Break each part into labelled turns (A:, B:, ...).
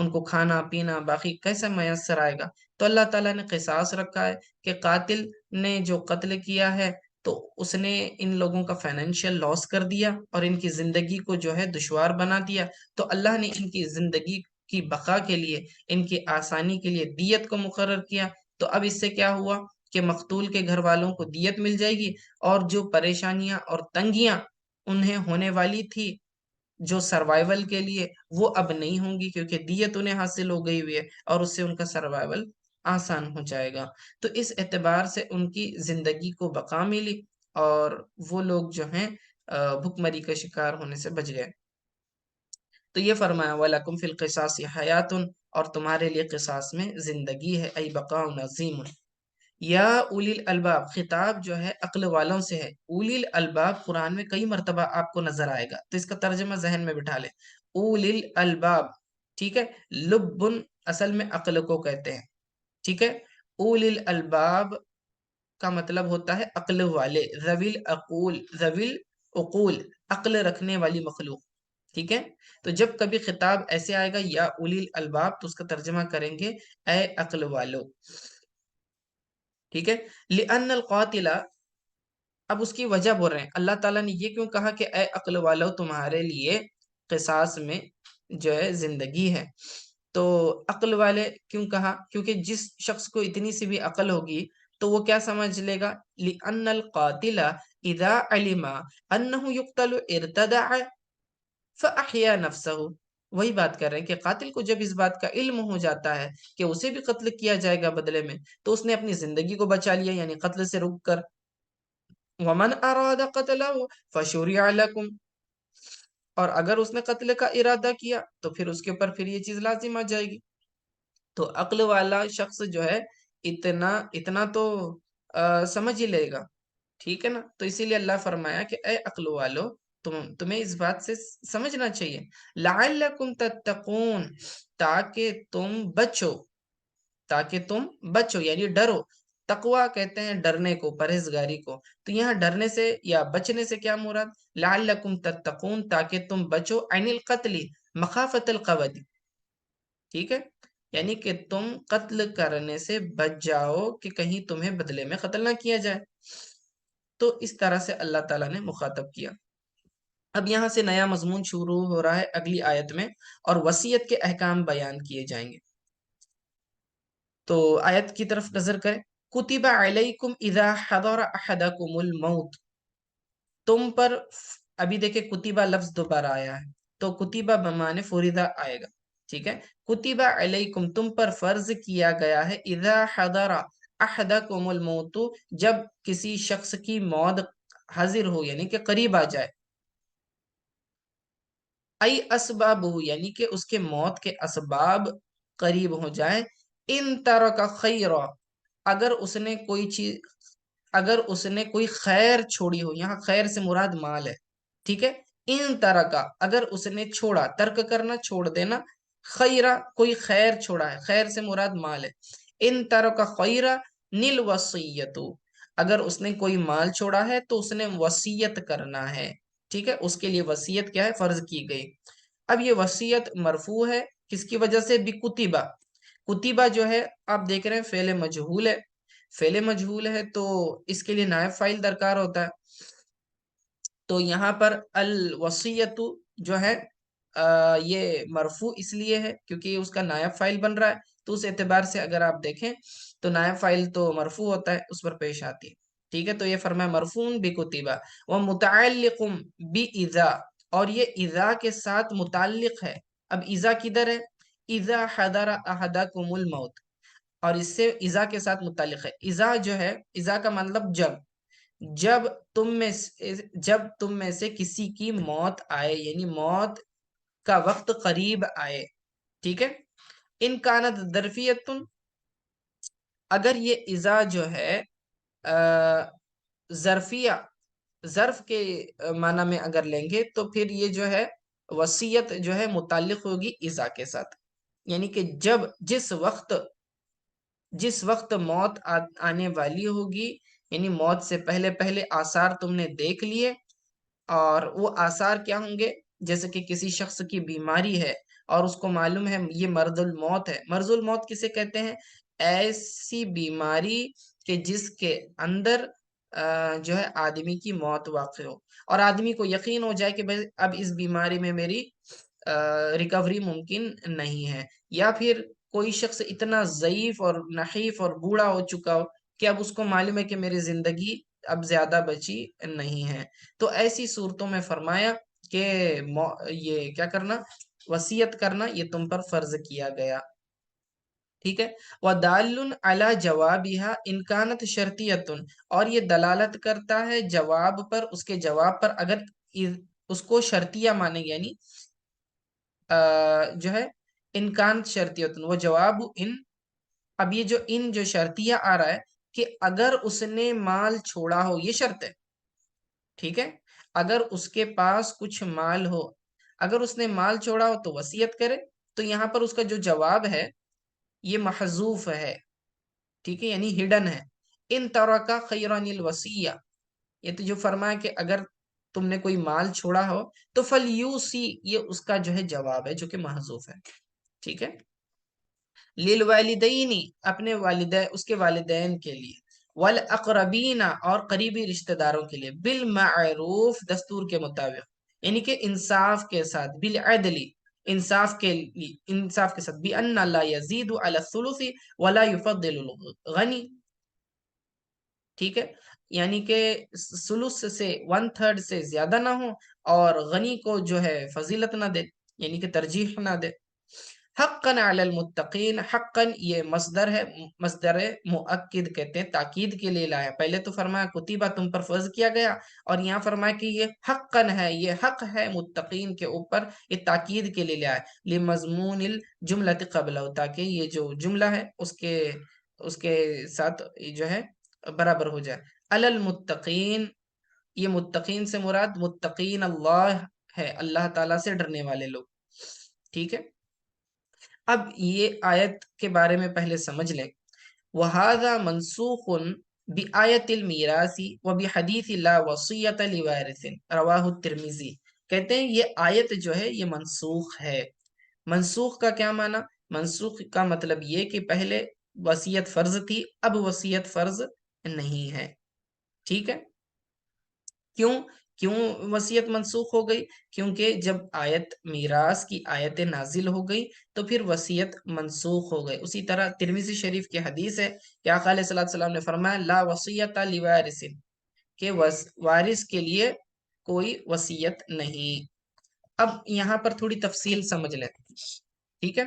A: ان کو کھانا پینا باقی کیسا میسر آئے گا؟ تو اللہ تعالیٰ نے قصاص رکھا ہے کہ قاتل نے جو قتل کیا ہے تو اس نے ان لوگوں کا فائنینشیل لاس کر دیا اور ان کی زندگی کو جو ہے دشوار بنا دیا، تو اللہ نے ان کی زندگی کی بقا کے لیے، ان کی آسانی کے لیے دیت کو مقرر کیا۔ تو اب اس سے کیا ہوا کہ مقتول کے گھر والوں کو دیت مل جائے گی، اور جو پریشانیاں اور تنگیاں انہیں ہونے والی تھی جو سروائیول کے لیے، وہ اب نہیں ہوں گی، کیونکہ دیت انہیں حاصل ہو گئی ہوئی ہے اور اس سے ان کا سروائیول آسان ہو جائے گا۔ تو اس اعتبار سے ان کی زندگی کو بقا ملی اور وہ لوگ جو ہیں بھکمری کا شکار ہونے سے بچ گئے۔ تو یہ فرمایا وَلَكُمْ فِي الْقِصَاصِ حَيَاتٌ، اور تمہارے لیے قصاص میں زندگی ہے، ای بقاء عظیم۔ یا اولی الالباب، خطاب جو ہے عقل والوں سے ہے۔ اولی الالباب قرآن میں کئی مرتبہ آپ کو نظر آئے گا، تو اس کا ترجمہ ذہن میں بٹھا لیں۔ اولی الالباب، ٹھیک ہے، لبن اصل میں عقل کو کہتے ہیں، ٹھیک ہے۔ اولی الالباب کا مطلب ہوتا ہے عقل والے، ذوی العقول، ذوی العقول، عقل رکھنے والی مخلوق، ٹھیک ہے۔ تو جب کبھی خطاب ایسے آئے گا یا اولی الالباب، تو اس کا ترجمہ کریں گے اے عقل والو، ٹھیک ہے۔ لِأَنَّ الْقَاتِلَ، اب اس کی وجہ بول رہے ہیں اللہ تعالیٰ نے یہ کیوں کہا کہ اے عقل والو تمہارے لیے قصاص میں جو ہے زندگی ہے؟ تو عقل والے کیوں کہا؟ کیونکہ جس شخص کو اتنی سی بھی عقل ہوگی تو وہ کیا سمجھ لے گا؟ لِأَنَّ الْقَاتِلَ إِذَا عَلِمَ أَنَّهُ يُقْتَلُ ارْتَدَعَ فَأَحْيَا نَفْسَهُ۔ وہی بات کر رہے ہیں کہ قاتل کو جب اس بات کا علم ہو جاتا ہے کہ اسے بھی قتل کیا جائے گا بدلے میں، تو اس نے اپنی زندگی کو بچا لیا، یعنی قتل سے رک کر۔ وَمَنْ أَرَادَ قَتْلَهُ فَشُرِعَ لَكُمْ، اور اگر اس نے قتل کا ارادہ کیا تو پھر اس کے اوپر پھر یہ چیز لازم آ جائے گی۔ تو عقل والا شخص جو ہے اتنا اتنا تو سمجھ ہی لے گا، ٹھیک ہے نا۔ تو اسی لیے اللہ فرمایا کہ اے عقل والو تمہیں اس بات سے سمجھنا چاہیے، لعلکم تتقون، تاکہ تم بچو، تاکہ تم بچو یعنی ڈرو۔ تقوی کہتے ہیں ڈرنے کو، پرہیزگاری کو۔ تو یہاں ڈرنے سے یا بچنے سے کیا مراد؟ لعلکم تتقون، تاکہ تم بچو، عن القتل، مخافت القود، ٹھیک ہے، یعنی کہ تم قتل کرنے سے بچ جاؤ کہ کہیں تمہیں بدلے میں قتل نہ کیا جائے۔ تو اس طرح سے اللہ تعالیٰ نے مخاطب کیا۔ اب یہاں سے نیا مضمون شروع ہو رہا ہے اگلی آیت میں، اور وصیت کے احکام بیان کیے جائیں گے۔ تو آیت کی طرف نظر کریں، کتب علیکم اذا حضر احدکم الموت، تم پر، ابھی دیکھیں کتبہ لفظ دوبارہ آیا ہے، تو کتبہ بمعنی فریضہ آئے گا، ٹھیک ہے۔ کتب علیکم، تم پر فرض کیا گیا ہے، اذا حضر احدکم الموت، جب کسی شخص کی موت حاضر ہو یعنی کہ قریب آ جائے، ای اسباب ہو یعنی کہ اس کے موت کے اسباب قریب ہو جائیں، ان ترک خیرا، اگر اس نے کوئی چیز، اگر اس نے کوئی خیر چھوڑی ہو، یہاں خیر سے مراد مال ہے، ٹھیک ہے۔ ان ترکا، اگر اس نے چھوڑا، ترک کرنا چھوڑ دینا، خیرا کوئی خیر چھوڑا ہے، خیر سے مراد مال ہے۔ ان ترک خیرا نیل وصیتو، اگر اس نے کوئی مال چھوڑا ہے تو اس نے وصیت کرنا ہے، ٹھیک ہے، اس کے لیے وصیت کیا ہے؟ فرض کی گئی۔ اب یہ وصیت مرفوع ہے کس کی وجہ سے؟ بکتبہ، کتبہ جو ہے آپ دیکھ رہے ہیں فعل مجہول ہے، فعل مجہول ہے تو اس کے لیے نائب فاعل درکار ہوتا ہے، تو یہاں پر الوصیت جو ہے یہ مرفوع اس لیے ہے کیونکہ یہ اس کا نائب فاعل بن رہا ہے، تو اس اعتبار سے اگر آپ دیکھیں تو نائب فاعل تو مرفوع ہوتا ہے، اس پر پیش آتی ہے، ٹھیک ہے۔ تو یہ فرمایا مرفوع بکتبہ، ومتعلق بإذا، اور یہ اذا کے ساتھ متعلق ہے۔ اب اذا کدھر ہے؟ اذا حضر احدکم الموت، اور اس سے اذا کے ساتھ متعلق ہے۔ اذا جو ہے، اذا کا مطلب جب، جب تم میں سے کسی کی موت آئے، یعنی موت کا وقت قریب آئے، ٹھیک ہے۔ ان کانت ظرفیتن، اگر یہ اذا جو ہے ظرفیہ، ظرف کے معنی میں اگر لیں گے تو پھر یہ جو ہے وصیت جو ہے متعلق ہوگی اذا کے ساتھ، یعنی کہ جب جس وقت موت آنے والی ہوگی، یعنی موت سے پہلے پہلے آثار تم نے دیکھ لیے، اور وہ آثار کیا ہوں گے؟ جیسے کہ کسی شخص کی بیماری ہے اور اس کو معلوم ہے یہ مرض الموت ہے. مرض الموت کسے کہتے ہیں؟ ایسی بیماری کہ جس کے اندر جو ہے آدمی کی موت واقع ہو، اور آدمی کو یقین ہو جائے کہ بھائی اب اس بیماری میں میری ریکوری ممکن نہیں ہے، یا پھر کوئی شخص اتنا ضعیف اور نحیف اور بوڑھا ہو چکا ہو کہ اب اس کو معلوم ہے کہ میری زندگی اب زیادہ بچی نہیں ہے. تو ایسی صورتوں میں فرمایا کہ یہ کیا کرنا، وصیت کرنا یہ تم پر فرض کیا گیا. ٹھیک ہے. وَدَالٌ عَلَى جَوَابِهَا إِنْ كَانَتْ شَرْطِيَّةٌ، اور یہ دلالت کرتا ہے جواب پر، اس کے جواب پر اگر اس کو شرطیہ مانے گا، یعنی جو ہے انکان شرطیتن، وہ جواب ان. اب یہ جو ان جو شرطیہ آ رہا ہے کہ اگر اس نے مال چھوڑا ہو، یہ شرط ہے. ٹھیک ہے. اگر اس کے پاس کچھ مال ہو، اگر اس نے مال چھوڑا ہو تو وصیت کرے. تو یہاں پر اس کا جو جواب ہے یہ محذوف ہے. ٹھیک ہے، یعنی ہڈن ہے. ان ترکا خیرن الوصیہ، یہ تو جو فرمایا کہ اگر تم نے کوئی مال چھوڑا ہو تو فلیوسی، یہ اس کا جو ہے جواب ہے جو کہ محذوف ہے. ٹھیک ہے. للوالدین، اپنے والدین، اس کے والدین کے لیے، والاقربین، اور قریبی رشتہ داروں کے لیے، بالمعروف، دستور کے مطابق، یعنی کہ انصاف کے ساتھ، بالعدل، انصاف کے ساتھ، بأن لا یزید علی الثلث ولا یفضل الغنی. ٹھیک ہے، یعنی کہ ثلث سے 1/3 سے زیادہ نہ ہو، اور غنی کو جو ہے فضیلت نہ دے، یعنی کہ ترجیح نہ دے. حقا علی المتقین، حقا یہ مصدر ہے، مصدر مؤکد کہتے ہیں، تاکید کے لیے لایا. پہلے تو فرمایا کتیبہ تم پر فرض کیا گیا، اور یہاں فرمایا کہ یہ حقا ہے، یہ حق ہے متقین کے اوپر، یہ تاکید کے لیے لایا. لمضمون الجملۃ قبلہ، تاکہ یہ جو جملہ ہے اس کے ساتھ جو ہے برابر ہو جائے. علی المتقین، یہ متقین سے مراد متقین اللہ ہے، اللہ تعالیٰ سے ڈرنے والے لوگ. ٹھیک ہے. اب یہ آیت کے بارے میں پہلے سمجھ لیں. وَهَذَا مَنْسُوخٌ بِآیَةِ الْمِیرَاثِ وَبِحَدِیثِ لَا وَصِیَّةَ لِوَارِثٍ رواہ الترمذی. کہتے ہیں یہ آیت جو ہے یہ منسوخ ہے. منسوخ کا کیا معنی؟ منسوخ کا مطلب یہ کہ پہلے وصیت فرض تھی، اب وصیت فرض نہیں ہے. ٹھیک ہے. کیوں کیوں وصیت منسوخ ہو گئی؟ کیونکہ جب آیت میراث کی آیت نازل ہو گئی تو پھر وصیت منسوخ ہو گئی. اسی طرح ترمذی شریف کی حدیث ہے کہ آقا علیہ السلام نے فرمایا لا وصیت لوارث، کہ وارث کے لیے کوئی وصیت نہیں. اب یہاں پر تھوڑی تفصیل سمجھ لیں. ٹھیک ہے.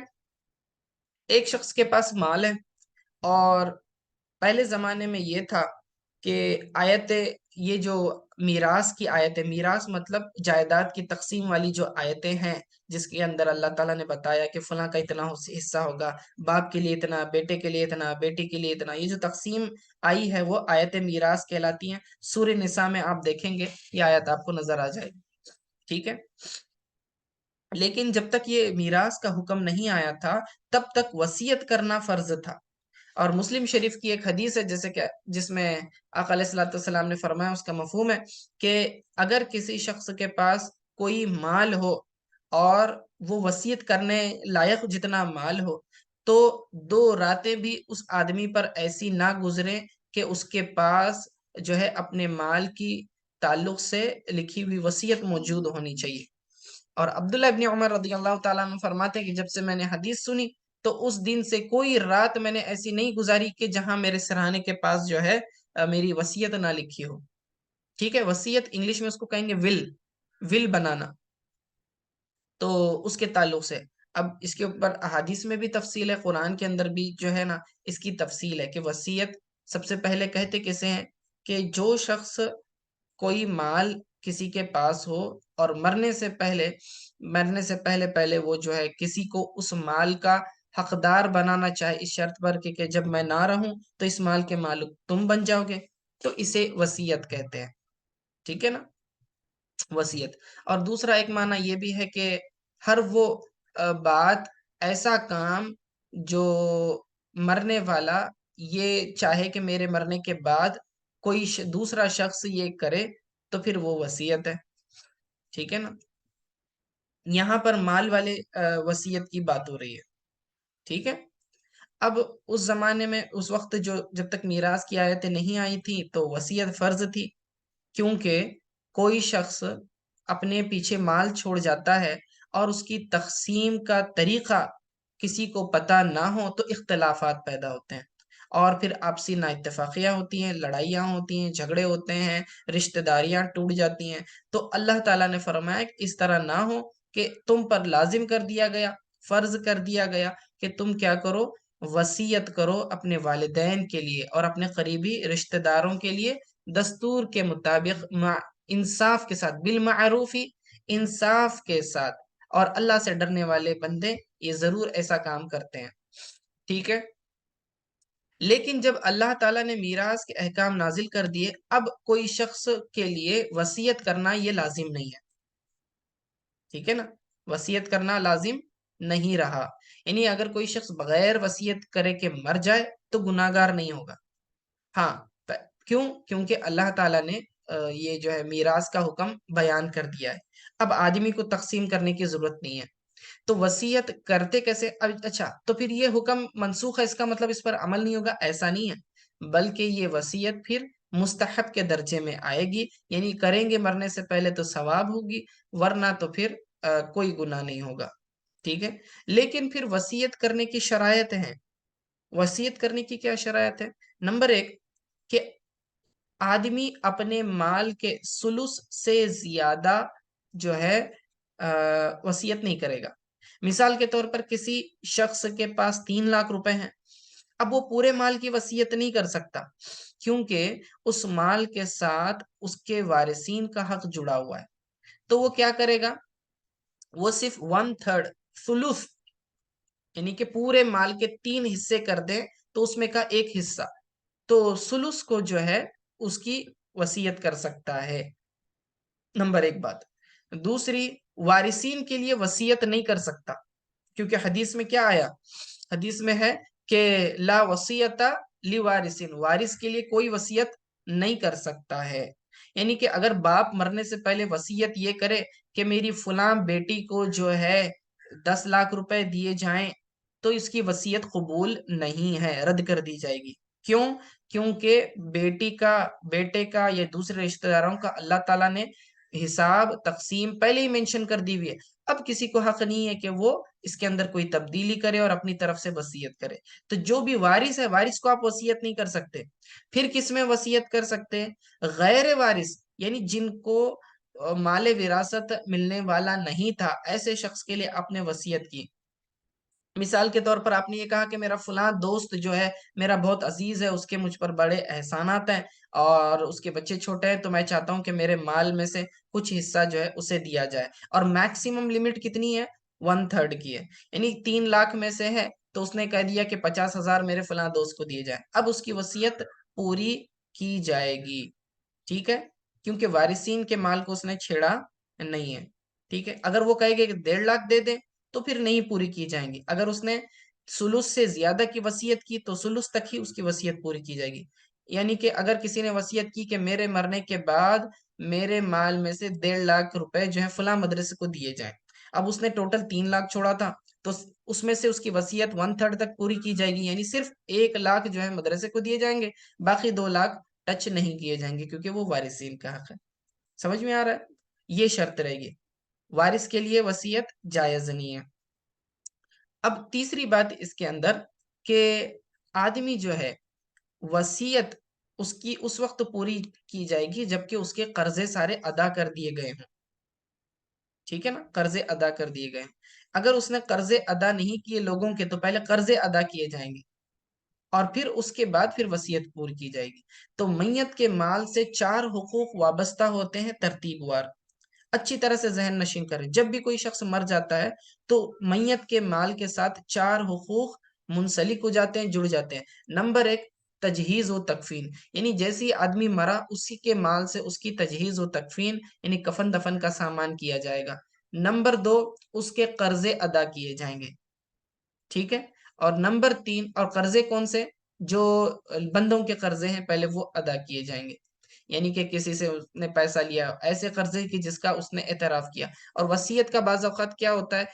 A: ایک شخص کے پاس مال ہے، اور پہلے زمانے میں یہ تھا کہ آیت، یہ جو میراث کی آیت ہے، میراث مطلب جائیداد کی تقسیم والی جو آیتیں ہیں، جس کے اندر اللہ تعالیٰ نے بتایا کہ فلاں کا اتنا حصہ ہوگا، باپ کے لیے اتنا، بیٹے کے لیے اتنا، بیٹی کے لیے اتنا، یہ جو تقسیم آئی ہے وہ آیت میراث کہلاتی ہیں. سورہ نساء میں آپ دیکھیں گے یہ آیت آپ کو نظر آ جائے گی. ٹھیک ہے. لیکن جب تک یہ میراث کا حکم نہیں آیا تھا تب تک وصیت کرنا فرض تھا. اور مسلم شریف کی ایک حدیث ہے جیسے کہ جس میں آقا علیہ السلام نے فرمایا، اس کا مفہوم ہے کہ اگر کسی شخص کے پاس کوئی مال ہو اور وہ وصیت کرنے لائق جتنا مال ہو، تو 2 راتیں بھی اس آدمی پر ایسی نہ گزرے کہ اس کے پاس جو ہے اپنے مال کی تعلق سے لکھی ہوئی وصیت موجود ہونی چاہیے. اور عبداللہ ابن عمر رضی اللہ تعالیٰ عنہ فرماتے ہیں کہ جب سے میں نے حدیث سنی تو اس دن سے کوئی رات میں نے ایسی نہیں گزاری کہ جہاں میرے سرہانے کے پاس جو ہے میری وصیت نہ لکھی ہو. ٹھیک ہے. وصیت انگلش میں اس کو کہیں گے ول بنانا. تو اس کے تعلق سے اب اس کے اوپر احادیث میں بھی تفصیل ہے، قرآن کے اندر بھی جو ہے نا اس کی تفصیل ہے کہ وصیت سب سے پہلے کہتے کیسے ہیں کہ جو شخص کوئی مال کسی کے پاس ہو اور مرنے سے پہلے وہ جو ہے کسی کو اس مال کا حقدار بنانا چاہے، اس شرط پر کہ جب میں نہ رہوں تو اس مال کے مالک تم بن جاؤ گے، تو اسے وصیت کہتے ہیں. ٹھیک ہے نا، وصیت. اور دوسرا ایک معنی یہ بھی ہے کہ ہر وہ بات، ایسا کام جو مرنے والا یہ چاہے کہ میرے مرنے کے بعد کوئی دوسرا شخص یہ کرے تو پھر وہ وصیت ہے. ٹھیک ہے نا. یہاں پر مال والے وصیت کی بات ہو رہی ہے، ٹھیک ہے۔ اب اس زمانے میں اس وقت جب تک میراث کی آیتیں نہیں آئی تھی تو وصیت فرض تھی، کیونکہ کوئی شخص اپنے پیچھے مال چھوڑ جاتا ہے اور اس کی تقسیم کا طریقہ کسی کو پتہ نہ ہو تو اختلافات پیدا ہوتے ہیں، اور پھر آپسی نا اتفاقیاں ہوتی ہیں، لڑائیاں ہوتی ہیں، جھگڑے ہوتے ہیں، رشتہ داریاں ٹوٹ جاتی ہیں۔ تو اللہ تعالیٰ نے فرمایا کہ اس طرح نہ ہو، کہ تم پر لازم کر دیا گیا، فرض کر دیا گیا کہ تم کیا کرو، وصیت کرو اپنے والدین کے لیے اور اپنے قریبی رشتہ داروں کے لیے دستور کے مطابق، انصاف کے ساتھ، بالمعروفی، انصاف کے ساتھ۔ اور اللہ سے ڈرنے والے بندے یہ ضرور ایسا کام کرتے ہیں، ٹھیک ہے۔ لیکن جب اللہ تعالیٰ نے میراث کے احکام نازل کر دیے، اب کوئی شخص کے لیے وصیت کرنا یہ لازم نہیں ہے، ٹھیک ہے نا، وصیت کرنا لازم نہیں رہا۔ یعنی اگر کوئی شخص بغیر وصیت کرے کہ مر جائے تو گناہگار نہیں ہوگا۔ ہاں، کیوں؟ کیونکہ اللہ تعالیٰ نے یہ جو ہے میراث کا حکم بیان کر دیا ہے، اب آدمی کو تقسیم کرنے کی ضرورت نہیں ہے۔ تو وصیت کرتے کیسے؟ اچھا، تو پھر یہ حکم منسوخ ہے، اس کا مطلب اس پر عمل نہیں ہوگا؟ ایسا نہیں ہے، بلکہ یہ وصیت پھر مستحب کے درجے میں آئے گی، یعنی کریں گے مرنے سے پہلے تو ثواب ہوگی، ورنہ تو پھر کوئی گناہ نہیں ہوگا، ٹھیک ہے۔ لیکن پھر وصیت کرنے کی شرائط ہیں۔ وصیت کرنے کی کیا شرائط ہے؟ نمبر 1 کہ آدمی اپنے مال کے ثلث سے زیادہ جو ہے وصیت نہیں کرے گا۔ مثال کے طور پر کسی شخص کے پاس 3 لاکھ روپے ہیں، اب وہ پورے مال کی وصیت نہیں کر سکتا، کیونکہ اس مال کے ساتھ اس کے وارثین کا حق جڑا ہوا ہے۔ تو وہ کیا کرے گا؟ وہ صرف 1/3، ثلث، یعنی کہ پورے مال کے 3 حصے کر دیں تو اس میں کا 1 حصہ، تو ثلث کو جو ہے اس کی وصیت کر سکتا ہے۔ نمبر 1 بات۔ دوسری، وارثین کے لیے وصیت نہیں کر سکتا، کیونکہ حدیث میں کیا آیا؟ حدیث میں ہے کہ لا وصیت لوارثین، وارث کے لیے کوئی وصیت نہیں کر سکتا ہے۔ یعنی کہ اگر باپ مرنے سے پہلے وصیت یہ کرے کہ میری فلاں بیٹی کو جو ہے 10 لاکھ روپے دیے جائیں، تو اس کی وصیت قبول نہیں ہے، رد کر دی جائے گی۔ کیوں؟ کیونکہ بیٹے کا یا دوسرے رشتہ داروں کا اللہ تعالیٰ نے حساب تقسیم پہلے ہی مینشن کر دی ہوئی ہے، اب کسی کو حق نہیں ہے کہ وہ اس کے اندر کوئی تبدیلی کرے اور اپنی طرف سے وصیت کرے۔ تو جو بھی وارث ہے، وارث کو آپ وصیت نہیں کر سکتے۔ پھر کس میں وصیت کر سکتے ہیں؟ غیر وارث، یعنی جن کو مال وراثت ملنے والا نہیں تھا، ایسے شخص کے لیے آپ نے وصیت کی۔ مثال کے طور پر آپ نے یہ کہا کہ میرا فلاں دوست جو ہے میرا بہت عزیز ہے، اس کے مجھ پر بڑے احسانات ہیں اور اس کے بچے چھوٹے ہیں، تو میں چاہتا ہوں کہ میرے مال میں سے کچھ حصہ جو ہے اسے دیا جائے، اور میکسیمم لمٹ کتنی ہے؟ 1/3 کی ہے، یعنی 3 لاکھ میں سے ہے تو اس نے کہہ دیا کہ 50,000 میرے فلاں دوست کو دیے جائیں، اب اس کی وصیت پوری کی جائے گی، ٹھیک ہے، کیونکہ وارثین کے مال کو اس نے چھیڑا نہیں ہے، ٹھیک ہے۔ اگر وہ کہے گا کہ 1.5 لاکھ دے دیں تو پھر نہیں پوری کی جائیں گی۔ اگر اس نے ثلث سے زیادہ کی وصیت کی تو ثلث تک ہی اس کی وصیت پوری کی جائے گی۔ یعنی کہ اگر کسی نے وصیت کی کہ میرے مرنے کے بعد میرے مال میں سے 1.5 لاکھ روپے جو ہے فلاں مدرسے کو دیے جائیں، اب اس نے ٹوٹل 3 لاکھ چھوڑا تھا، تو اس میں سے اس کی وصیت 1/3 تک پوری کی جائے گی، یعنی صرف 1 لاکھ جو ہے مدرسے کو دیے جائیں گے، باقی 2 لاکھ ٹچ نہیں کیے جائیں گے، کیونکہ وہ وارثین کا حق ہے۔ سمجھ میں آ رہا ہے؟ یہ شرط رہے گی، وارث کے لیے وصیت جائز نہیں ہے۔ اب تیسری بات اس کے اندر کہ آدمی جو ہے وصیت اس کی اس وقت پوری کی جائے گی جبکہ اس کے قرضے سارے ادا کر دیے گئے ہوں، ٹھیک ہے نا، قرضے ادا کر دیے گئے ہیں۔ اگر اس نے قرضے ادا نہیں کیے لوگوں کے تو پہلے قرضے ادا کیے جائیں گے اور پھر اس کے بعد پھر وصیت پوری کی جائے گی۔ تو میت کے مال سے 4 حقوق وابستہ ہوتے ہیں ترتیب وار، اچھی طرح سے ذہن نشین کریں۔ جب بھی کوئی شخص مر جاتا ہے تو میت کے مال کے ساتھ 4 حقوق منسلک ہو جاتے ہیں، جڑ جاتے ہیں۔ نمبر 1، تجہیز و تکفین، یعنی جیسی آدمی مرا اسی کے مال سے اس کی تجہیز و تکفین یعنی کفن دفن کا سامان کیا جائے گا۔ نمبر 2، اس کے قرضے ادا کیے جائیں گے، ٹھیک ہے۔ اور نمبر 3، اور قرضے کون سے؟ جو بندوں کے قرضے ہیں پہلے وہ ادا کیے جائیں گے۔ یعنی کہ کسی سے اس نے پیسہ لیا، ایسے قرضے کی جس کا اس نے اعتراف کیا۔ اور وصیت کا بعض اوقات کیا ہوتا ہے،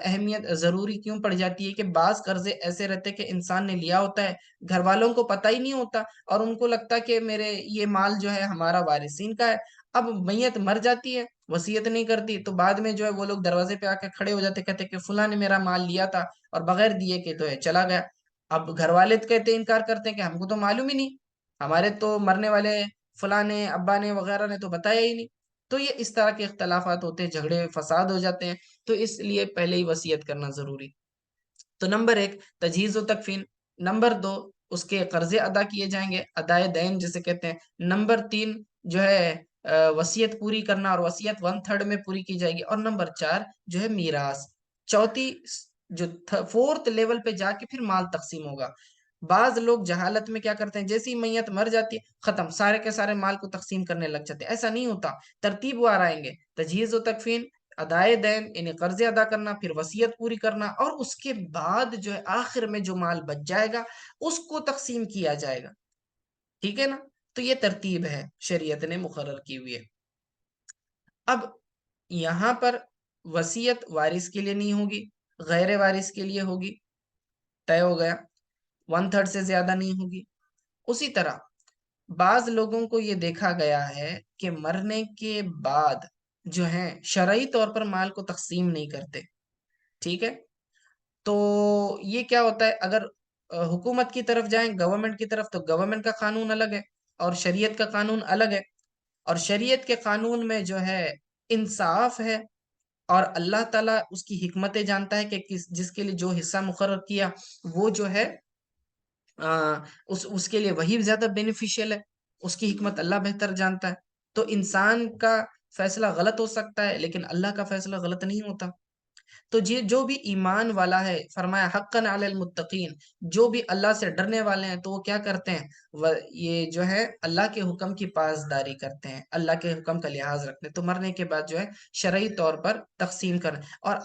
A: اہمیت ضروری کیوں پڑ جاتی ہے کہ بعض قرضے ایسے رہتے کہ انسان نے لیا ہوتا ہے، گھر والوں کو پتہ ہی نہیں ہوتا، اور ان کو لگتا کہ میرے یہ مال جو ہے ہمارا وارثین کا ہے۔ اب میت مر جاتی ہے، وصیت نہیں کرتی، تو بعد میں جو ہے وہ لوگ دروازے پہ آ کے کھڑے ہو جاتے، کہتے کہ فلاں نے میرا مال لیا تھا اور بغیر دیے کہ تو ہے چلا گیا۔ اب گھر والے تو کہتے انکار کرتے ہیں کہ ہم کو تو معلوم ہی نہیں، ہمارے تو مرنے والے فلاں نے، ابا نے وغیرہ نے تو بتایا ہی نہیں۔ تو یہ اس طرح کے اختلافات ہوتے ہیں، جھگڑے فساد ہو جاتے ہیں، تو اس لیے پہلے ہی وصیت کرنا ضروری۔ تو نمبر ایک تجہیز و تکفین، نمبر دو اس کے قرضے ادا کیے جائیں گے، ادائے دین جسے کہتے ہیں، نمبر تین جو ہے وصیت پوری کرنا، اور وصیت 1/3 میں پوری کی جائے گی، اور نمبر چار جو ہے میراث، چوتھی جو فورتھ لیول پہ جا کے پھر مال تقسیم ہوگا۔ بعض لوگ جہالت میں کیا کرتے ہیں، جیسے ہی میت مر جاتی ہے ختم، سارے کے سارے مال کو تقسیم کرنے لگ جاتے ہیں۔ ایسا نہیں ہوتا، ترتیب وار آئیں گے، تجہیز و تکفین، ادائے دین یعنی قرضے ادا کرنا، پھر وصیت پوری کرنا، اور اس کے بعد جو ہے آخر میں جو مال بچ جائے گا اس کو تقسیم کیا جائے گا۔ ٹھیک ہے نا؟ تو یہ ترتیب ہے شریعت نے مقرر کی ہوئی ہے۔ اب یہاں پر وصیت وارث کے لیے نہیں ہوگی، غیر وارث کے لیے ہوگی، طے ہو گیا، 1/3 سے زیادہ نہیں ہوگی۔ اسی طرح بعض لوگوں کو یہ دیکھا گیا ہے کہ مرنے کے بعد جو ہے شرعی طور پر مال کو تقسیم نہیں کرتے۔ ٹھیک ہے؟ تو یہ کیا ہوتا ہے، اگر حکومت کی طرف جائیں، گورنمنٹ کی طرف، تو گورنمنٹ کا قانون الگ ہے اور شریعت کا قانون الگ ہے، اور شریعت کے قانون میں جو ہے انصاف ہے، اور اللہ تعالیٰ اس کی حکمتیں جانتا ہے کہ جس کے لیے جو حصہ مقرر کیا وہ جو ہے اس کے لیے وہی زیادہ بینیفیشیل ہے، اس کی حکمت اللہ بہتر جانتا ہے۔ تو انسان کا فیصلہ غلط ہو سکتا ہے لیکن اللہ کا فیصلہ غلط نہیں ہوتا۔ تو جو بھی ایمان والا ہے، فرمایا حقاً علی المتقین، جو بھی اللہ سے ڈرنے والے ہیں تو وہ کیا کرتے ہیں، یہ جو ہے اللہ کے حکم کی پاسداری کرتے ہیں، اللہ کے حکم کا لحاظ رکھتے ہیں، تو مرنے کے بعد جو ہے شرعی طور پر تقسیم کریں۔ اور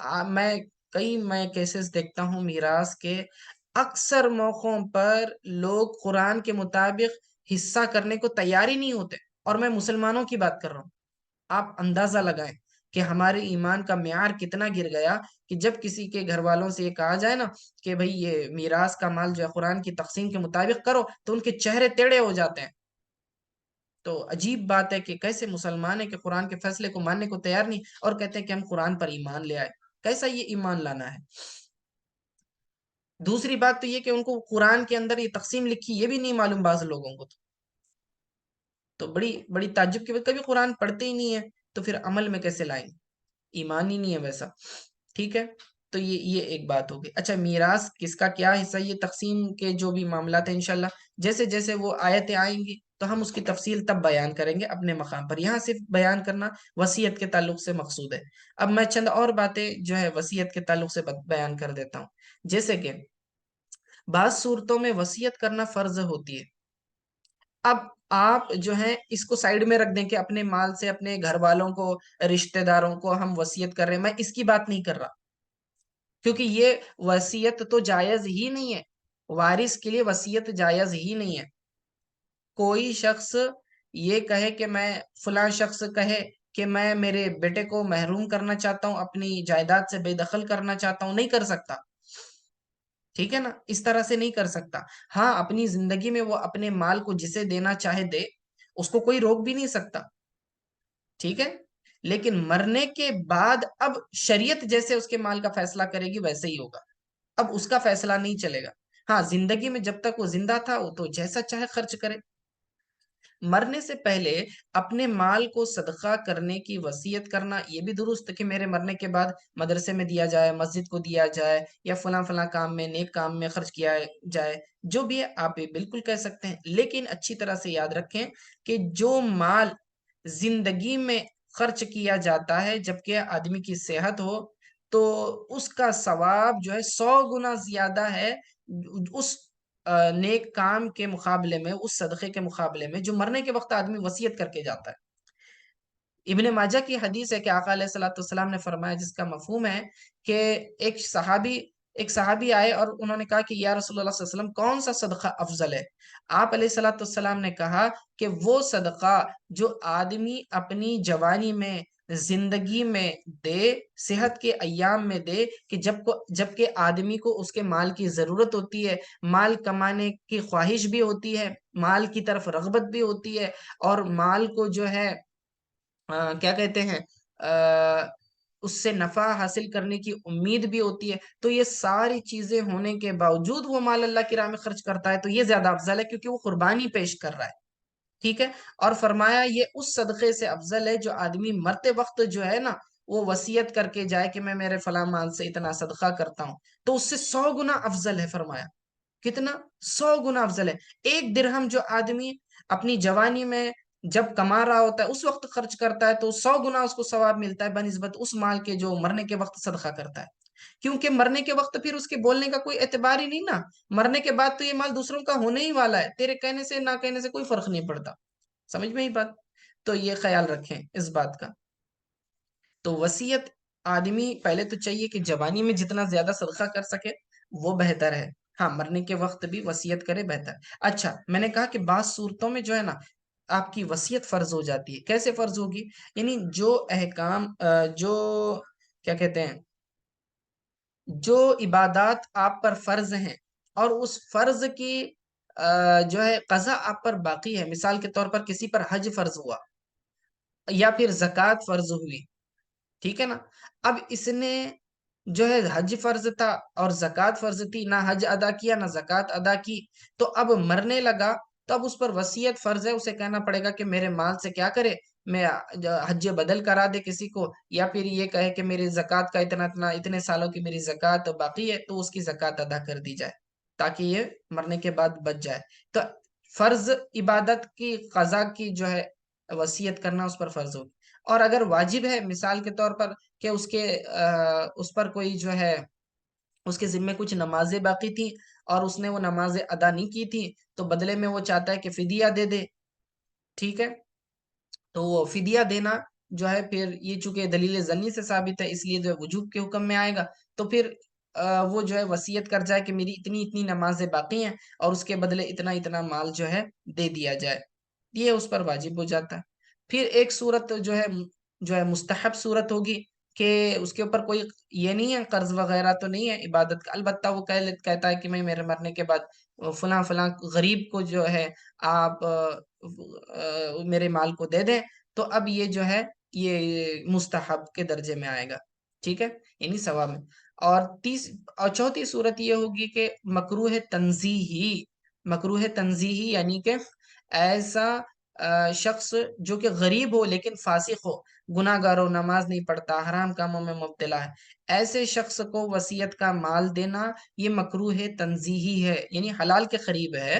A: میں کیسز دیکھتا ہوں میراث کے، اکثر موقعوں پر لوگ قرآن کے مطابق حصہ کرنے کو تیار ہی نہیں ہوتے، اور میں مسلمانوں کی بات کر رہا ہوں۔ آپ اندازہ لگائیں کہ ہمارے ایمان کا معیار کتنا گر گیا کہ جب کسی کے گھر والوں سے یہ کہا جائے نا کہ بھئی یہ میراث کا مال جو ہے قرآن کی تقسیم کے مطابق کرو، تو ان کے چہرے ٹیڑے ہو جاتے ہیں۔ تو عجیب بات ہے کہ کیسے مسلمان ہیں کہ قرآن کے فیصلے کو ماننے کو تیار نہیں، اور کہتے ہیں کہ ہم قرآن پر ایمان لے آئے۔ کیسا یہ ایمان لانا ہے؟ دوسری بات تو یہ کہ ان کو قرآن کے اندر یہ تقسیم لکھی یہ بھی نہیں معلوم، بعض لوگوں کو تو بڑی بڑی تعجب کی بات، کبھی قرآن پڑھتے ہی نہیں ہے تو پھر عمل میں کیسے لائیں؟ ایمان ہی نہیں ہے ویسا۔ ٹھیک ہے؟ تو یہ ایک بات ہوگی۔ اچھا، میراث کس کا کیا حصہ، یہ تقسیم کے جو بھی معاملات ہیں انشاءاللہ جیسے جیسے وہ آیتیں آئیں گی تو ہم اس کی تفصیل تب بیان کریں گے اپنے مقام پر، یہاں صرف بیان کرنا وصیت کے تعلق سے مقصود ہے۔ اب میں چند اور باتیں جو ہے وصیت کے تعلق سے بیان کر دیتا ہوں، جیسے کہ بعض صورتوں میں وصیت کرنا فرض ہوتی ہے۔ اب آپ جو ہیں اس کو سائیڈ میں رکھ دیں کہ اپنے مال سے اپنے گھر والوں کو، رشتہ داروں کو ہم وصیت کر رہے ہیں، میں اس کی بات نہیں کر رہا، کیونکہ یہ وصیت تو جائز ہی نہیں ہے، وارث کے لیے وصیت جائز ہی نہیں ہے۔ کوئی شخص یہ کہے کہ میں، فلاں شخص کہے کہ میں میرے بیٹے کو محروم کرنا چاہتا ہوں، اپنی جائیداد سے بے دخل کرنا چاہتا ہوں، نہیں کر سکتا۔ ٹھیک ہے نا؟ اس طرح سے نہیں کر سکتا۔ ہاں، اپنی زندگی میں وہ اپنے مال کو جسے دینا چاہے دے، اس کو کوئی روک بھی نہیں سکتا۔ ٹھیک ہے؟ لیکن مرنے کے بعد اب شریعت جیسے اس کے مال کا فیصلہ کرے گی ویسے ہی ہوگا، اب اس کا فیصلہ نہیں چلے گا۔ ہاں، زندگی میں جب تک وہ زندہ تھا وہ تو جیسا چاہے خرچ کرے۔ مرنے سے پہلے اپنے مال کو صدقہ کرنے کی وصیت کرنا یہ بھی درست کہ میرے مرنے کے بعد مدرسے میں دیا جائے، مسجد کو دیا جائے، یا فلاں فلاں کام میں، نیک کام میں خرچ کیا جائے، جو بھی ہے آپ یہ بالکل کہہ سکتے ہیں، لیکن اچھی طرح سے یاد رکھیں کہ جو مال زندگی میں خرچ کیا جاتا ہے جبکہ آدمی کی صحت ہو، تو اس کا ثواب جو ہے 100 گنا زیادہ ہے اس نیک کام کے مقابلے میں، اس صدقے کے مقابلے میں جو مرنے کے وقت آدمی وصیت کر کے جاتا ہے۔ ابن ماجہ کی حدیث ہے کہ آقا علیہ الصلوۃ والسلام نے فرمایا، جس کا مفہوم ہے کہ ایک صحابی ایک صحابی آئے اور انہوں نے کہا کہ یا رسول اللہ صلی اللہ علیہ وسلم کون سا صدقہ افضل ہے؟ آپ علیہ الصلوۃ والسلام نے کہا کہ وہ صدقہ جو آدمی اپنی جوانی میں، زندگی میں دے، صحت کے ایام میں دے، کہ جب کہ آدمی کو اس کے مال کی ضرورت ہوتی ہے، مال کمانے کی خواہش بھی ہوتی ہے، مال کی طرف رغبت بھی ہوتی ہے، اور مال کو جو ہے کیا کہتے ہیں اس سے نفع حاصل کرنے کی امید بھی ہوتی ہے، تو یہ ساری چیزیں ہونے کے باوجود وہ مال اللہ کی راہ میں خرچ کرتا ہے، تو یہ زیادہ افضل ہے، کیونکہ وہ قربانی پیش کر رہا ہے، ٹھیک ہے۔ اور فرمایا یہ اس صدقے سے افضل ہے جو آدمی مرتے وقت جو ہے نا وہ وصیت کر کے جائے کہ میں میرے فلاں مال سے اتنا صدقہ کرتا ہوں، تو اس سے 100 گنا افضل ہے۔ فرمایا کتنا؟ 100 گنا افضل ہے۔ ایک درہم جو آدمی اپنی جوانی میں جب کما رہا ہوتا ہے اس وقت خرچ کرتا ہے، تو 100 گنا اس کو ثواب ملتا ہے بنسبت اس مال کے جو مرنے کے وقت صدقہ کرتا ہے، کیونکہ مرنے کے وقت پھر اس کے بولنے کا کوئی اعتبار ہی نہیں نا، مرنے کے بعد تو یہ مال دوسروں کا ہونے ہی والا ہے، تیرے کہنے سے نہ کہنے سے کوئی فرق نہیں پڑتا، سمجھ میں ہی بات؟ تو یہ خیال رکھیں اس بات کا۔ تو وصیت آدمی پہلے تو چاہیے کہ جوانی میں جتنا زیادہ صدقہ کر سکے وہ بہتر ہے، ہاں مرنے کے وقت بھی وصیت کرے بہتر۔ اچھا، میں نے کہا کہ بعض صورتوں میں جو ہے نا آپ کی وصیت فرض ہو جاتی ہے۔ کیسے فرض ہوگی؟ یعنی جو احکام جو کیا کہتے ہیں، جو عبادات آپ پر فرض ہیں اور اس فرض کی جو ہے قضا آپ پر باقی ہے، مثال کے طور پر کسی پر حج فرض ہوا یا پھر زکوٰۃ فرض ہوئی، ٹھیک ہے نا؟ اب اس نے جو ہے حج فرض تھا اور زکوٰۃ فرض تھی، نہ حج ادا کیا نہ زکوٰۃ ادا کی، تو اب مرنے لگا تو اب اس پر وصیت فرض ہے، اسے کہنا پڑے گا کہ میرے مال سے کیا کرے، میں حج بدل کرا دے کسی کو، یا پھر یہ کہے کہ میری زکوٰۃ کا اتنا اتنا اتنے سالوں کی میری زکوٰۃ باقی ہے تو اس کی زکوٰۃ ادا کر دی جائے، تاکہ یہ مرنے کے بعد بچ جائے۔ تو فرض عبادت کی قضا کی جو ہے وصیت کرنا اس پر فرض ہوگی۔ اور اگر واجب ہے، مثال کے طور پر کہ اس پر کوئی جو ہے اس کے ذمے کچھ نمازیں باقی تھیں اور اس نے وہ نمازیں ادا نہیں کی تھی، تو بدلے میں وہ چاہتا ہے کہ فدیہ دے دے، ٹھیک ہے؟ تو وہ فدیہ دینا جو ہے پھر یہ چونکہ دلیل ظنی سے ثابت ہے، اس لیے جو ہے وجوب کے حکم میں آئے گا، تو پھر وہ جو ہے وصیت کر جائے کہ میری اتنی اتنی نمازیں باقی ہیں اور اس کے بدلے اتنا اتنا مال جو ہے دے دیا جائے، یہ اس پر واجب ہو جاتا ہے۔ پھر ایک صورت جو ہے مستحب صورت ہوگی کہ اس کے اوپر کوئی یہ نہیں ہے، قرض وغیرہ تو نہیں ہے عبادت کا، البتہ وہ کہتا ہے کہ میں میرے مرنے کے بعد فلاں فلاں غریب کو جو ہے آپ میرے مال کو دے دیں، تو اب یہ جو ہے یہ مستحب کے درجے میں آئے گا، ٹھیک ہے، یعنی ثواب میں۔ اور چوتھی صورت یہ ہوگی کہ مکروہ تنزیہی، مکروہ تنزیہی یعنی کہ ایسا شخص جو کہ غریب ہو لیکن فاسق ہو، گناہ گار ہو، نماز نہیں پڑھتا، حرام کاموں میں مبتلا ہے، ایسے شخص کو وصیت کا مال دینا یہ مکروہ تنزیہی ہے، یعنی حلال کے قریب ہے،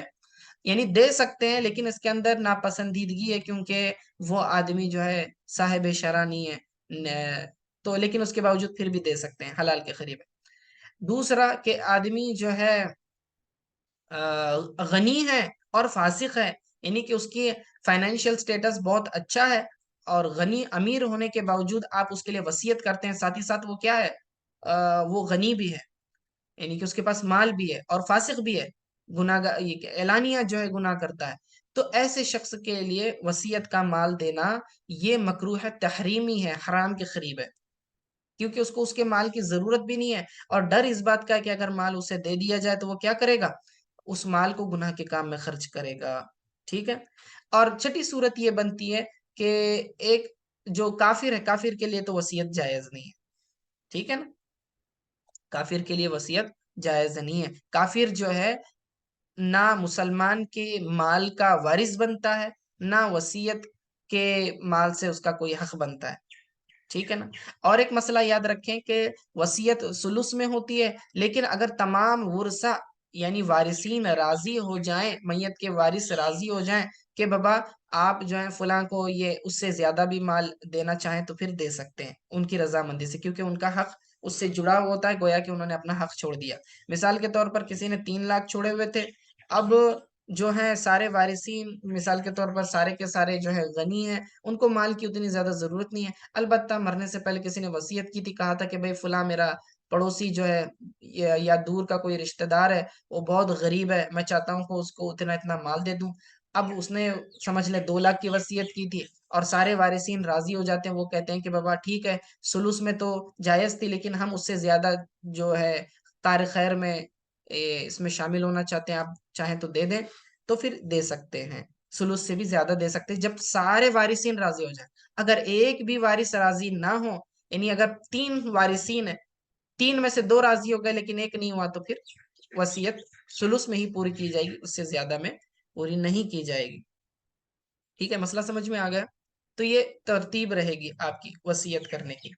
A: یعنی دے سکتے ہیں لیکن اس کے اندر ناپسندیدگی ہے، کیونکہ وہ آدمی جو ہے صاحب شرع نہیں ہے، تو لیکن اس کے باوجود پھر بھی دے سکتے ہیں، حلال کے قریب ہے۔ دوسرا کہ آدمی جو ہے غنی ہے اور فاسق ہے، یعنی کہ اس کی فائنینشیل سٹیٹس بہت اچھا ہے اور غنی امیر ہونے کے باوجود آپ اس کے لیے وصیت کرتے ہیں، ساتھ ہی ساتھ وہ کیا ہے، وہ غنی بھی ہے، یعنی کہ اس کے پاس مال بھی ہے اور فاسق بھی ہے، گناہ اعلانیہ جو ہے گناہ کرتا ہے، تو ایسے شخص کے لیے وصیت کا مال دینا یہ مکروہ تحریمی ہے، حرام کے قریب ہے، کیونکہ اس کو اس کے مال کی ضرورت بھی نہیں ہے، اور ڈر اس بات کا ہے کہ اگر مال اسے دے دیا جائے تو وہ کیا کرے گا، اس مال کو گناہ کے کام میں خرچ کرے گا، ٹھیک ہے۔ اور چھٹی صورت یہ بنتی ہے کہ ایک جو کافر ہے، کافر کے لیے تو وصیت جائز نہیں ہے، ٹھیک ہے نا، کافر کے لیے وصیت جائز نہیں ہے، کافر جو ہے نہ مسلمان کے مال کا وارث بنتا ہے، نہ وصیت کے مال سے اس کا کوئی حق بنتا ہے، ٹھیک ہے نا۔ اور ایک مسئلہ یاد رکھیں کہ وصیت ثلث میں ہوتی ہے، لیکن اگر تمام ورثہ یعنی وارثین راضی ہو جائیں، میت کے وارث راضی ہو جائیں کہ بابا آپ جو ہیں فلاں کو یہ اس سے زیادہ بھی مال دینا چاہیں تو پھر دے سکتے ہیں ان کی رضامندی سے، کیونکہ ان کا حق اس سے جڑا ہوا ہوتا ہے، گویا کہ انہوں نے اپنا حق چھوڑ دیا۔ مثال کے طور پر کسی نے 3 لاکھ چھوڑے ہوئے تھے، اب جو ہیں سارے وارثین مثال کے طور پر سارے کے سارے جو ہے غنی ہیں، ان کو مال کی اتنی زیادہ ضرورت نہیں ہے، البتہ مرنے سے پہلے کسی نے وصیت کی تھی، کہا تھا کہ بھائی فلاں میرا پڑوسی جو ہے یا دور کا کوئی رشتہ دار ہے، وہ بہت غریب ہے، میں چاہتا ہوں کہ اس کو اتنا اتنا مال دے دوں۔ اب اس نے سمجھ لے 2 لاکھ کی وصیت کی تھی، اور سارے وارثین راضی ہو جاتے ہیں، وہ کہتے ہیں کہ بابا ٹھیک ہے، سلوس میں تو جائز تھی، لیکن ہم اس سے زیادہ جو ہے طار خیر میں اس میں شامل ہونا چاہتے ہیں، آپ چاہیں تو دے دیں، تو پھر دے سکتے ہیں، سلوس سے بھی زیادہ دے سکتے ہیں، جب سارے وارثین راضی ہو جائیں۔ اگر ایک بھی وارث راضی نہ ہو، یعنی اگر 3 وارثین ہیں، 3 میں سے 2 راضی ہو گئے لیکن ایک نہیں ہوا، تو پھر وصیت سلوس میں ہی پوری کی جائے گی، اس سے زیادہ میں پوری نہیں کی جائے گی۔ ٹھیک ہے، مسئلہ سمجھ میں آ گیا؟ تو یہ ترتیب رہے گی آپ کی وصیت کرنے کی۔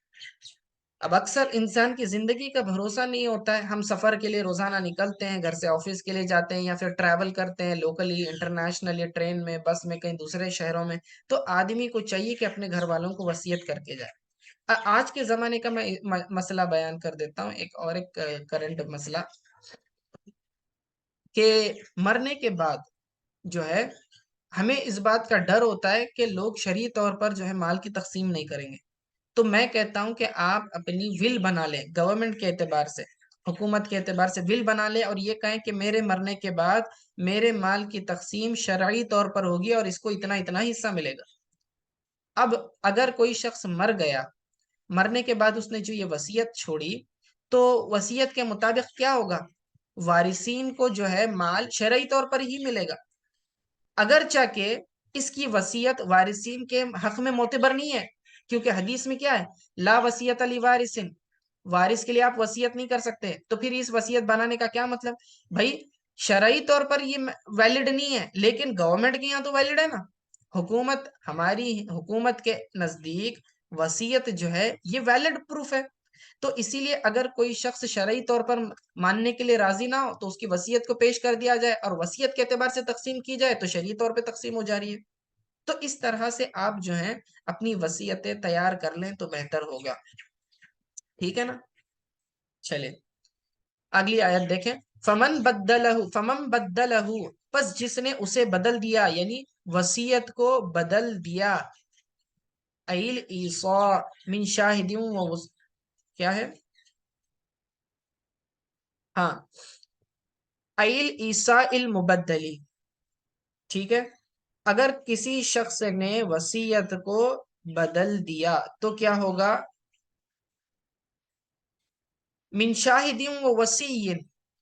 A: اب اکثر انسان کی زندگی کا بھروسہ نہیں ہوتا ہے، ہم سفر کے لیے روزانہ نکلتے ہیں، گھر سے آفس کے لیے جاتے ہیں، یا پھر ٹریول کرتے ہیں لوکلی، انٹرنیشنل، یا ٹرین میں، بس میں، کہیں دوسرے شہروں میں، تو آدمی کو چاہیے کہ اپنے گھر والوں کو وصیت کر کے جائے۔ آج کے زمانے کا میں مسئلہ بیان کر دیتا ہوں، ایک کرنٹ مسئلہ، کہ مرنے کے بعد جو ہے ہمیں اس بات کا ڈر ہوتا ہے کہ لوگ شرعی طور پر جو ہے مال کی تقسیم نہیں کریں گے۔ تو میں کہتا ہوں کہ آپ اپنی ول بنا لیں، گورنمنٹ کے اعتبار سے، حکومت کے اعتبار سے ول بنا لیں، اور یہ کہیں کہ میرے مرنے کے بعد میرے مال کی تقسیم شرعی طور پر ہوگی، اور اس کو اتنا اتنا حصہ ملے گا۔ اب اگر کوئی شخص مر گیا، مرنے کے بعد اس نے جو یہ وصیت چھوڑی، تو وصیت کے مطابق کیا ہوگا؟ وارثین کو جو ہے مال شرعی طور پر ہی ملے گا، اگرچہ کہ اس کی وصیت وارثین کے حق میں معتبر نہیں ہے، کیونکہ حدیث میں کیا ہے؟ لا وصیت علی وارث، وارث کے لیے آپ وصیت نہیں کر سکتے۔ تو پھر اس وصیت بنانے کا کیا مطلب؟ بھائی شرعی طور پر یہ ویلڈ نہیں ہے، لیکن گورنمنٹ کے یہاں تو ویلڈ ہے نا۔ ہماری حکومت کے نزدیک وصیت جو ہے یہ ویلڈ پروف ہے، تو اسی لیے اگر کوئی شخص شرعی طور پر ماننے کے لیے راضی نہ ہو، تو اس کی وصیت کو پیش کر دیا جائے، اور وصیت کے اعتبار سے تقسیم کی جائے تو شرعی طور پہ تقسیم ہو جا رہی ہے۔ تو اس طرح سے آپ جو ہیں اپنی وصیتیں تیار کر لیں تو بہتر ہوگا، ٹھیک ہے نا؟ چلے اگلی آیت دیکھیں، فمن بدلہ، پس جس نے اسے بدل دیا، یعنی وصیت کو بدل دیا، ایل ایصا من شاہد کیا ہے؟ ہاں، ایل ایصا المبدلی، ٹھیک ہے، اگر کسی شخص نے وصیت کو بدل دیا تو کیا ہوگا؟ من شاہد و وصی،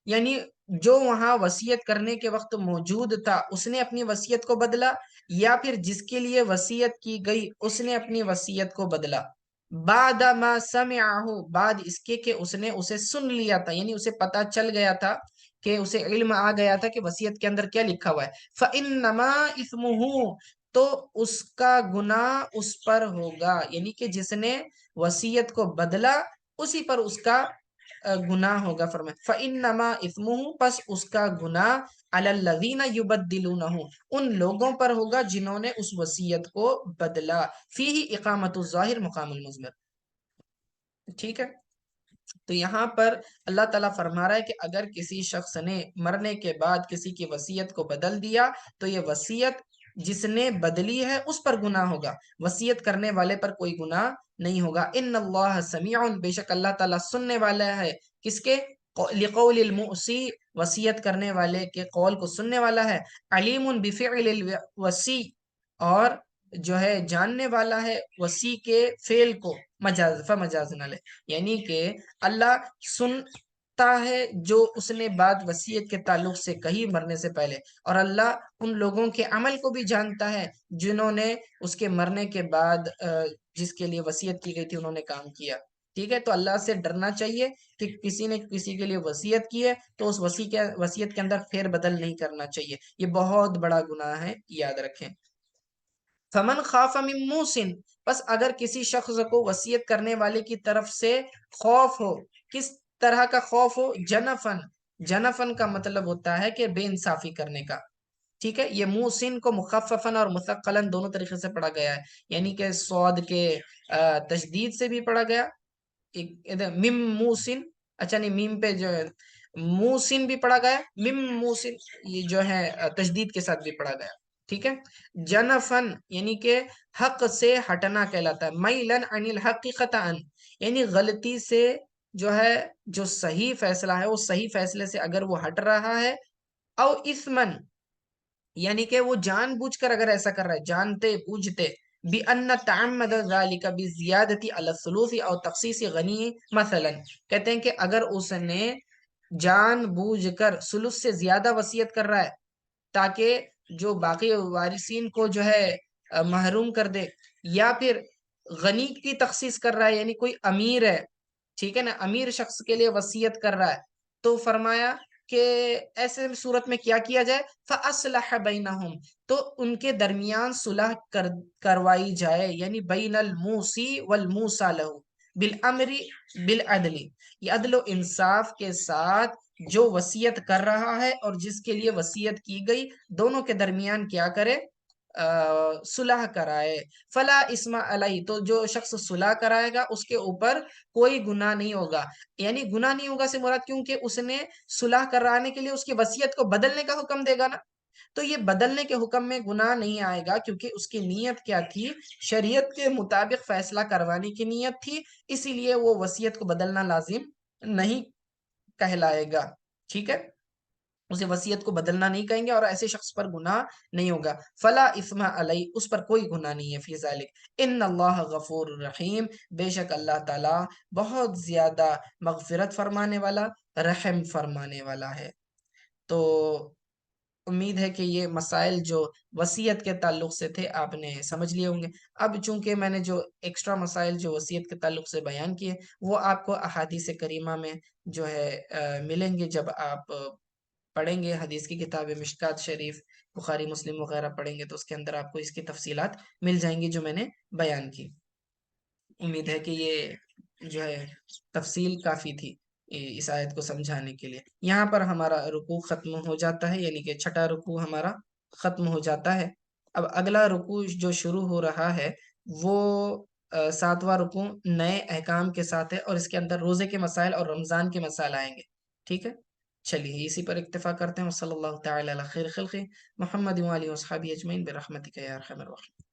A: یعنی جو وہاں وصیت کرنے کے وقت موجود تھا اس نے اپنی وصیت کو بدلا، یا پھر جس کے لیے وصیت کی گئی اس نے اپنی وصیت کو بدلا، بعد ما سمعہ، بعد اس کے کہ اس نے اسے سن لیا تھا، یعنی اسے پتا چل گیا تھا، کہ اسے علم آ گیا تھا کہ وصیت کے اندر کیا لکھا ہوا ہے، فَإِنَّمَا إِثْمُهُ، تو اس کا گناہ اس پر ہوگا، یعنی کہ جس نے وصیت کو بدلا اسی پر اس کا گناہ ہوگا۔ فرمائے فَإِنَّمَا إِثْمُهُ، پس اس کا گناہ عَلَى الَّذِينَ يُبَدِّلُونَهُ، ان لوگوں پر ہوگا جنہوں نے اس وصیت کو بدلا، فِيهِ إِقَامَةُ الظَّاهِرِ مقام المضمر، ٹھیک ہے؟ تو یہاں پر اللہ تعالیٰ فرما رہا ہے کہ اگر کسی شخص نے مرنے کے بعد کسی کی وصیت کو بدل دیا تو یہ وصیت جس نے بدلی ہے اس پر گناہ ہوگا، وصیت کرنے والے پر کوئی گناہ نہیں ہوگا۔ ان اللہ سمیع، بے شک اللہ تعالیٰ سننے والا ہے، کس کے؟ لقول المؤسی، وصیت کرنے والے کے قول کو سننے والا ہے، علیم بفعل الوصی، اور جو ہے جاننے والا ہے وصی کے فعل کو، مجاز فمجاز نہ لے، یعنی کہ اللہ سنتا ہے جو اس نے بات وصیت کے تعلق سے کہی مرنے سے پہلے، اور اللہ ان لوگوں کے عمل کو بھی جانتا ہے جنہوں نے اس کے مرنے کے بعد جس کے لیے وصیت کی گئی تھی انہوں نے کام کیا، ٹھیک ہے؟ تو اللہ سے ڈرنا چاہیے کہ کسی نے کسی کے لیے وصیت کی ہے تو اس وصیت کے اندر پھیر بدل نہیں کرنا چاہیے، یہ بہت بڑا گناہ ہے، یاد رکھیں۔ فمن خاف من موس، بس اگر کسی شخص کو وصیت کرنے والے کی طرف سے خوف ہو، کس طرح کا خوف ہو؟ جنفن، جنفن کا مطلب ہوتا ہے کہ بے انصافی کرنے کا، ٹھیک ہے؟ یہ موسن کو مخففن اور مثقلن دونوں طریقے سے پڑھا گیا ہے، یعنی کہ صاد کے تشدید سے بھی پڑھا گیا، مم موسن، اچھا نہیں میم پہ جو ہے موسن بھی پڑھا گیا، مم موسن یہ جو ہے تشدید کے ساتھ بھی پڑھا گیا، ٹھیک ہے؟ جنفن یعنی کہ حق سے ہٹنا کہلاتا ہے، میلن عن الحق قطعا، یعنی غلطی سے جو ہے جو صحیح فیصلہ ہے، وہ صحیح فیصلے سے اگر وہ ہٹ رہا ہے، او اسمن، یعنی کہ وہ جان بوجھ کر اگر ایسا کر رہا ہے، جانتے بوجھتے، بِأَنَّ تَعَمَّدَ ذَلِكَ بِالزِّيَادَةِ عَلَى الثُّلُوثِ أَوْ تَخْصِيصِ غَنِيٍّ مثلا، کہتے ہیں کہ اگر اس نے جان بوجھ کر ثلث سے زیادہ وصیت کر رہا ہے تاکہ جو باقی وارثین کو جو ہے محروم کر دے، یا پھر غنی کی تخصیص کر رہا ہے، یعنی کوئی امیر ہے، ٹھیک ہے نا، امیر شخص کے لیے وصیت کر رہا ہے، تو فرمایا کہ ایسے صورت میں کیا کیا جائے، فَأَصْلَحَ بَيْنَهُمْ، تو ان کے درمیان صلح کروائی جائے، یعنی بین الموسی والموسیٰ لہ بالامر بالعدل، یہ عدل و انصاف کے ساتھ جو وصیت کر رہا ہے اور جس کے لیے وصیت کی گئی، دونوں کے درمیان کیا کرے، صلح کرائے، فلا اسم علیہ، تو جو شخص صلح کرائے گا اس کے اوپر کوئی گناہ نہیں ہوگا، یعنی گناہ نہیں ہوگا سے مراد کیونکہ اس نے صلح کرانے کے لیے اس کی وصیت کو بدلنے کا حکم دے گا نا، تو یہ بدلنے کے حکم میں گناہ نہیں آئے گا، کیونکہ اس کی نیت کیا تھی، شریعت کے مطابق فیصلہ کروانے کی نیت تھی، اسی لیے وہ وصیت کو بدلنا لازم نہیں کہلائے گا، ٹھیک ہے، اسے وصیت کو بدلنا نہیں کہیں گے، اور ایسے شخص پر گناہ نہیں ہوگا، فلا اثم علی، اس پر کوئی گناہ نہیں ہے، فی ذالک ان اللہ غفور الرحیم، بے شک اللہ تعالی بہت زیادہ مغفرت فرمانے والا، رحم فرمانے والا ہے۔ تو امید ہے کہ یہ مسائل جو وصیت کے تعلق سے تھے آپ نے سمجھ لیے ہوں گے۔ اب چونکہ میں نے جو ایکسٹرا مسائل جو وصیت کے تعلق سے بیان کیے، وہ آپ کو احادیث کریمہ میں جو ہے ملیں گے، جب آپ پڑھیں گے حدیث کی کتاب مشکات شریف، بخاری مسلم وغیرہ پڑھیں گے، تو اس کے اندر آپ کو اس کی تفصیلات مل جائیں گی جو میں نے بیان کی۔ امید ہے کہ یہ جو ہے تفصیل کافی تھی اس آیت کو سمجھانے کے لیے۔ یہاں پر ہمارا رکوع ختم ہو جاتا ہے، یعنی کہ چھٹا رکوع ہمارا ختم ہو جاتا ہے۔ اب اگلا رکوع جو شروع ہو رہا ہے وہ ساتواں رکوع نئے احکام کے ساتھ ہے، اور اس کے اندر روزے کے مسائل اور رمضان کے مسائل آئیں گے، ٹھیک ہے۔ چلیے اسی پر اکتفا کرتے ہیں، صلی اللہ تعالی علی خیر خلقہ محمد و آلہ و اصحابہ اجمعین برحمتک یا ارحم الراحمین۔